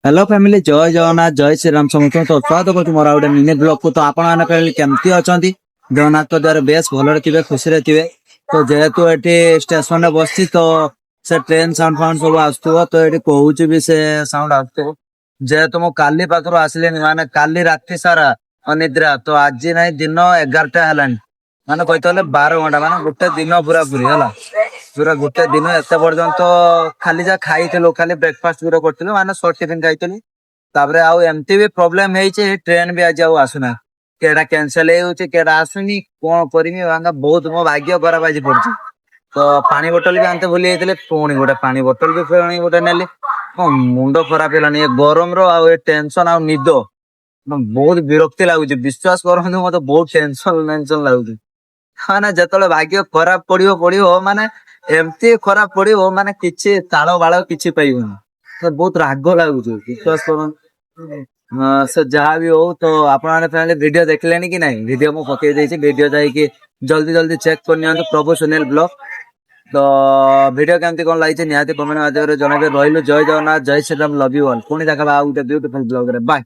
Hello family जय जगन्नाथ जय श्री राम समस्त तो स्वागत करुँ मोर गोटे मिनी ब्लॉग को। तो आपण मैंने फैमिली केमती अच्छा जगन्नाथ द्वारा बेस भल थे खुशी रे थे। तो जेहेतु ये स्टेशन रे बस तो से ट्रेन साउंड फाउंड सब आसुव तो ये कहूँ भी से साउंड आसुव। जेहेतु मु काली पाखर आसिले माने काली राति सारा अनिद्रा तो आज ना दिन 11टा है माने कहते 12 घंटा माने गोटे दिन पूरा पूरी है पूरा गोटे दिन एत पर्यंत खाली जा खाई खाली ब्रेकफास्ट गुरा करथिलु माने शॉर्ट टिफिन खाइतली। तापरे आउ एमती भी प्रॉब्लम हेइचे ट्रेन भी आज आउ आसुना केडा कैंसिल हे होचे केडा आसुनी कोन करमी वांगा बहुत मो भाग्य खराब आज पड़छ। तो पानी बोतल भी आनते भूली जाइतले पुणी गोटे पानी बोतल भी पुणी गोटे नेली मुंड खराब हेलानी ए गरम रो आ टेंशन आ निद बहुत विरक्ति लागुଛି। विश्वास करंतु मते बहुत टेंशन लागुଛି माने जेतले भाग्य खराब पड़ियो पड़ियो माने एमती खराब पड़ियो माने किछि ताଳ बाଳ किछि पाइबनी तो बहुत राग लागुଛି। विश्वास करन से जहाँ भी हो तो आपण माने पहले वीडियो देखलेनी कि नहीं वीडियो मु पके देछि वीडियो जाई कि जल्दी जल्दी चेक कर नियंतु प्रभु सुनील ब्लॉग। तो वीडियो केमती कोन लागिছে निहाती कमेंट माध्यम रे जणाबे। रहिलु जय जगन्नाथ जय Shri Ram love you all पुणी देखा आ गुटे ब्यूटीफुल ब्लॉग रे बाय।